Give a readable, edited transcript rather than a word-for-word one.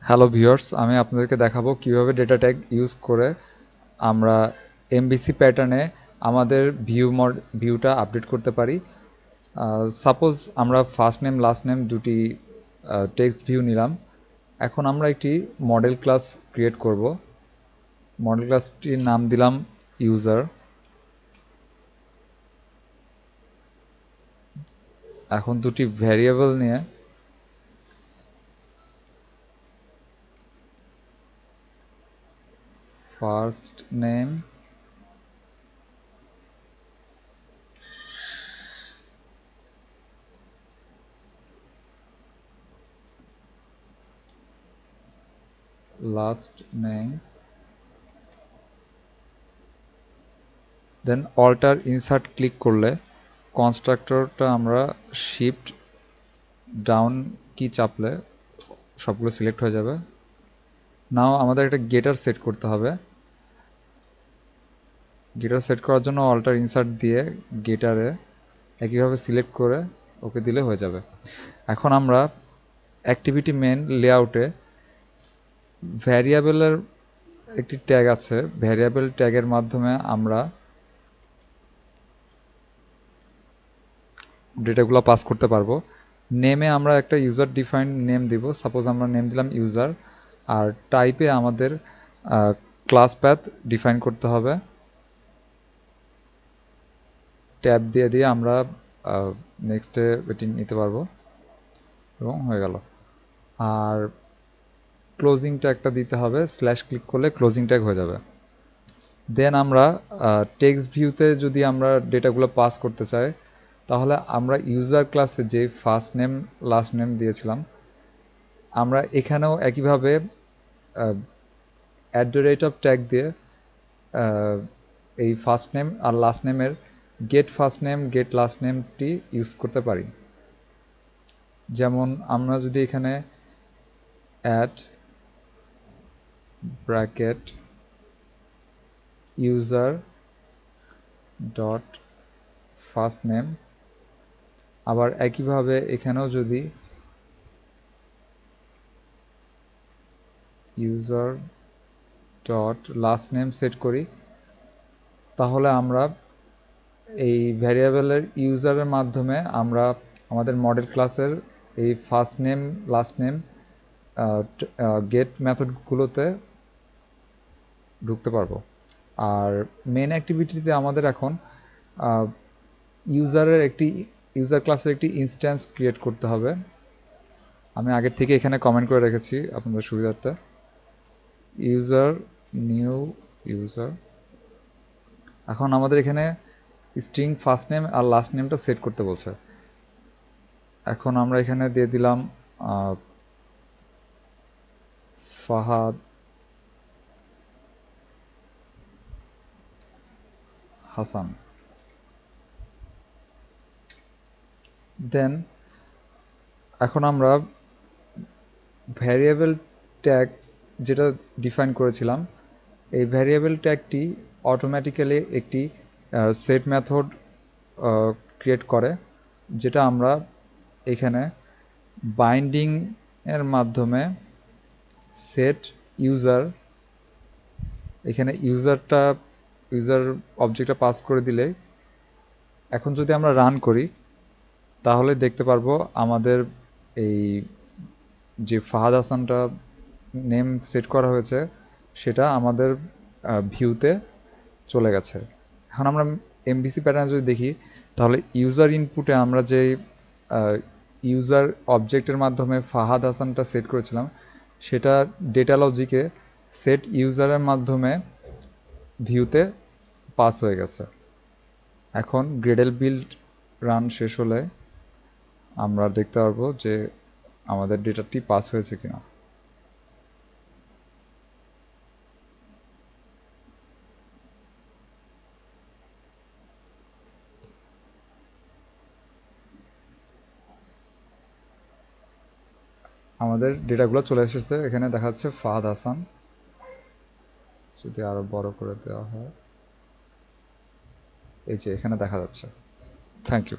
Hello viewers, আমি আপনাদেরকে দেখাবো কিভাবে ডেটা ট্যাগ ইউজ করে আমরা এমবিসি প্যাটার্নে আমাদের ভিউটা আপডেট করতে পারি। সাপোজ আমরা ফার্স্ট নেম লাস্ট নেম দুটি টেক্সট ভিউ নিলাম। এখন আমরা একটি মডেল ক্লাস ক্রিয়েট করব। মডেল ক্লাসটির নাম দিলাম ইউজার। এখন দুটি ভ্যারিয়েবল নিয়ে ফার্স্ট নেম লাস্ট নেম, দেন অল্টার ইনসার্ট ক্লিক করলে কনস্ট্রাক্টরটা আমরা শিফট ডাউন কি চাপলে সবগুলো সিলেক্ট হয়ে যাবে। নাও আমাদের একটা গেটার সেট করতে হবে। গেটার সেট করার জন্য অল্টার ইনসার্ট দিয়ে গেটারে একইভাবে সিলেক্ট করে ওকে দিলে হয়ে যাবে। এখন আমরা অ্যাক্টিভিটি মেন লেআউটে ভ্যারিয়েবলের একটি ট্যাগ আছে। ভ্যারিয়েবল ট্যাগের মাধ্যমে আমরা ডেটাগুলো পাস করতে পারবো। নেমে আমরা একটা ইউজার ডিফাইন্ড নেম দিব। সাপোজ আমরা নেম দিলাম ইউজার। আর টাইপে আমাদের ক্লাস প্যাথ ডিফাইন করতে হবে। ট্যাব দিয়ে দিয়ে আমরা নেক্সটে এটি নিতে পারবো এবং হয়ে গেল। আর ক্লোজিং ট্যাগটা দিতে হবে, স্ল্যাশ ক্লিক করলে ক্লোজিং ট্যাগ হয়ে যাবে। দেন আমরা টেক্সট ভিউতে যদি আমরা ডেটাগুলো পাস করতে চাই, তাহলে আমরা ইউজার ক্লাসে যে ফার্স্ট নেম লাস্ট নেম দিয়েছিলাম, আমরা এখানেও একইভাবে @ ট্যাগ দিয়ে এই ফার্স্ট নেম আর লাস্ট নেমের get first name get last নেমটি ইউজ করতে পারি। যেমন আমরা যদি এখানে add bracket user dot first name, আবার একইভাবে এখানেও যদি user dot last name set করি, তাহলে আমরা এই ভ্যারিয়েবলের ইউজারের মাধ্যমে আমরা আমাদের মডেল ক্লাসের এই first name last name get মেথডগুলোতে ঢুকতে পারবো। আর মেন অ্যাক্টিভিটিতে আমাদের এখন ইউজার ক্লাসের একটি ইনস্ট্যান্স ক্রিয়েট করতে হবে। আমি আগের থেকে এখানে কমেন্ট করে রেখেছি আপনাদের সুবিধার্থে। User new user. এখন আমাদের এখানে স্ট্রিং ফার্স্ট নেম আর লাস্ট নেমটা সেট করতে বলছে। এখন আমরা এখানে দিয়ে দিলাম ফাহাদ হাসান। দেন এখন আমরা ভ্যারিয়েবল ট্যাগ যেটা ডিফাইন করেছিলাম, এই ভ্যারিয়েবল ট্যাগটি অটোমেটিক্যালি একটি সেট মেথড ক্রিয়েট করে, যেটা আমরা এখানে বাইন্ডিং এর মাধ্যমে সেট ইউজার, এখানে ইউজার অবজেক্টটা পাস করে দিলে, এখন যদি আমরা রান করি তাহলে দেখতে পারবো আমাদের এই যে ফাহাদ হাসানটা নেম সেট করা হয়েছে সেটা আমাদের ভিউতে চলে গেছে। এখন আমরা এমভিসি প্যাটার্ন যদি দেখি, তাহলে ইউজার ইনপুটে আমরা যে ইউজার অবজেক্টের মাধ্যমে ফাহাদ হাসানটা সেট করেছিলাম, সেটা ডেটা লজিকে সেট ইউজারের মাধ্যমে ভিউতে পাস হয়ে গেছে। এখন গ্রেডেল বিল্ড রান শেষ হলে আমরা দেখতে পারবো যে আমাদের ডেটাটি পাস হয়েছে কিনা। আমাদের ডেটাগুলো চলে এসেছে, এখানে দেখা যাচ্ছে ফাহাদ হাসান। যদি আরো বড় করে দেওয়া হয়, এই যে এখানে দেখা যাচ্ছে। Thank you.